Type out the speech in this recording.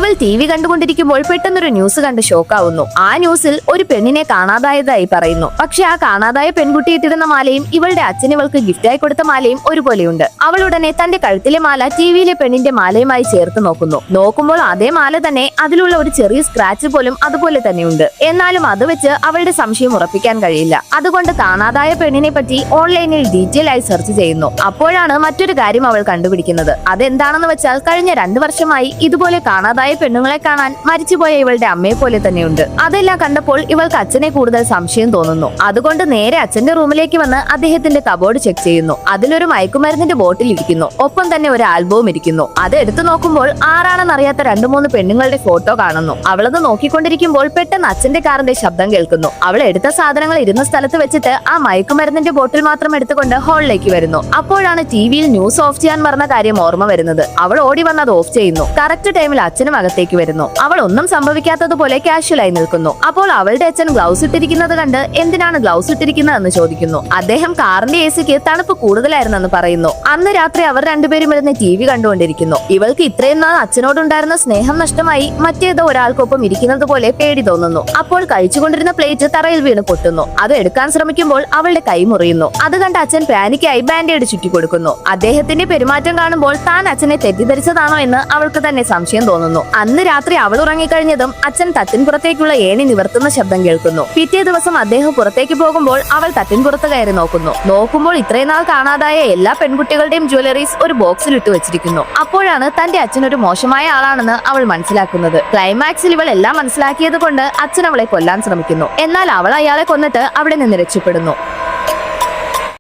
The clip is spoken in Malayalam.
ഇവൾ TV കണ്ടുകൊണ്ടിരിക്കുമ്പോൾ പെട്ടെന്നൊരു ന്യൂസ് കണ്ട് ഷോക്കാവുന്നു. ആ ന്യൂസിൽ ഒരു പെണ്ണിനെ കാണാതായതായി പറയുന്നു. പക്ഷെ ആ കാണാതായ പെൺകുട്ടി ഇട്ടിരുന്ന മാലയും ഇവളുടെ അച്ഛൻ ഇവൾക്ക് ഗിഫ്റ്റായി കൊടുത്ത മാലയും ഒരുപോലെയുണ്ട്. അവൾ ഉടനെ തന്റെ കഴുത്തിലെ മാല ടിവിയിലെ പെണ്ണിന്റെ മാലയുമായി ചേർത്ത് നോക്കുമ്പോൾ അതേ മാല തന്നെ, അതിലുള്ള ഒരു ചെറിയ സ്ക്രാച്ച് പോലും അതുപോലെ തന്നെയുണ്ട്. എന്നാലും അത് വെച്ച് അവളുടെ സംശയം ഉറപ്പിക്കാൻ കഴിയില്ല. അതുകൊണ്ട് കാണാതായ പെണ്ണിനെ പറ്റി ഓൺലൈനിൽ ഡീറ്റെയിൽ ആയി സെർച്ച് ചെയ്യുന്നു. അപ്പോഴാണ് മറ്റൊരു കാര്യം അവൾ കണ്ടുപിടിക്കുന്നത്. അതെന്താണെന്ന് വെച്ചാൽ കഴിഞ്ഞ 2 വർഷമായി ഇതുപോലെ കാണാതായ പെണ്ണുങ്ങളെ കാണാൻ മരിച്ചുപോയ ഇവളുടെ അമ്മയെ പോലെ തന്നെയുണ്ട്. അതെല്ലാം കണ്ടപ്പോൾ ഇവൾക്ക് അച്ഛനെ കൂടുതൽ സംശയം തോന്നുന്നു. അതുകൊണ്ട് നേരെ അച്ഛന്റെ റൂമിലേക്ക് വന്ന് അദ്ദേഹത്തിന്റെ കബോർഡ് ചെക്ക് ചെയ്യുന്നു. അതിലൊരു മയക്കുമരുന്നിന്റെ ബോട്ടിൽ ഇരിക്കുന്നു. ഒപ്പം തന്നെ ഒരു ആൽബവും ഇരിക്കുന്നു. അത് എടുത്തു നോക്കുമ്പോൾ ആരാണെന്നറിയാത്ത 2-3 പെണ്ണുങ്ങളുടെ ഫോട്ടോ കാണുന്നു. അവളത് നോക്കിക്കൊണ്ടിരിക്കുമ്പോൾ പെട്ടെന്ന് അച്ഛന്റെ കാറിന്റെ ശബ്ദം കേൾക്കുന്നു. അവൾ എടുത്ത സാധനങ്ങൾ ഇരുന്ന സ്ഥലത്ത് വെച്ചിട്ട് ആ മയക്കുമരുന്നിന്റെ ബോട്ടിൽ മാത്രം എടുത്തുകൊണ്ട് ഹാളിലേക്ക് വരുന്നു. അപ്പോഴാണ് ടിവിയിൽ ന്യൂസ് ഓഫ് ചെയ്യാൻ മറന്ന കാര്യം ഓർമ്മ വരുന്നത്. അവൾ ഓടി വന്ന് അത് ഓഫ് ചെയ്യുന്നു. കറക്റ്റ് ടൈമിൽ അച്ഛനും അകത്തേക്ക് വരുന്നു. അവൾ ഒന്നും സംഭവിക്കാത്തതുപോലെ കാഷ്വലായി നിൽക്കുന്നു. അപ്പോൾ അവളുടെ അച്ഛൻ ഗ്ലൗസ് ഇട്ടിരിക്കുന്നത് കണ്ട് എന്തിനാണ് ഗ്ലൗസ് ഇട്ടിരിക്കുന്നതെന്ന് ചോദിക്കുന്നു. അദ്ദേഹം കാറിന്റെ AC-ക്ക് തണുപ്പ് കൂടുതലായിരുന്നെന്ന് പറയുന്നു. അന്ന് രാത്രി അവർ രണ്ടുപേരും ഇരുന്ന് TV കണ്ടുകൊണ്ടിരിക്കുന്നു. ഇവൾക്ക് ഇത്രയും നാൾ അച്ഛനോടുണ്ടായിരുന്ന സ്നേഹം നഷ്ടമായി മറ്റേതോ ഒരാൾക്കൊപ്പം ഇരിക്കുന്നത് പോലെ പേടി തോന്നുന്നു. അപ്പോൾ കഴിച്ചുകൊണ്ടിരുന്ന പ്ലേറ്റ് തറയിൽ വീണ് പൊട്ടുന്നു. അത് എടുക്കാൻ ശ്രമിക്കുമ്പോൾ അവളുടെ കൈ മുറിയുന്നു. അത് കണ്ട് അച്ഛൻ പാനിക്കായി ബാൻഡേഡ് ചുറ്റി കൊടുക്കുന്നു. അദ്ദേഹത്തിന്റെ പെരുമാറ്റം കാണുമ്പോൾ താൻ അച്ഛനെ തെറ്റിദ്ധരിച്ചതാണോ എന്ന് അവൾക്ക് തന്നെ സംശയം തോന്നുന്നു. അന്ന് രാത്രി അവൾ ഉറങ്ങിക്കഴിഞ്ഞതും അച്ഛൻ തട്ടിൻപുറത്തേക്കുള്ള ഏണി നിവർത്തുന്ന ശബ്ദം കേൾക്കുന്നു. പിറ്റേ ദിവസം അദ്ദേഹം പുറത്തേക്ക് പോകുമ്പോൾ അവൾ തട്ടിൻപുറത്ത് കയറി നോക്കുമ്പോൾ ഇത്രയും നാൾ കാണാതായ എല്ലാ പെൺകുട്ടികളുടെയും ജ്വല്ലറീസ് ഒരു ബോക്സിൽ ഇട്ട് വെച്ചിരിക്കുന്നു. അപ്പോഴാണ് തന്റെ അച്ഛൻ ഒരു മോശമായ ആളാണെന്ന് അവൾ മനസ്സിലാക്കുന്നത്. ക്ലൈമാക്സിൽ ഇവൾ എല്ലാം മനസ്സിലാക്കിയത് കൊണ്ട് അച്ഛൻ അവളെ കൊല്ലാൻ ശ്രമിക്കുന്നു. എന്നാൽ അവൾ അയാളെ കൊന്നിട്ട് അവിടെ നിന്ന് രക്ഷപ്പെടുന്നു.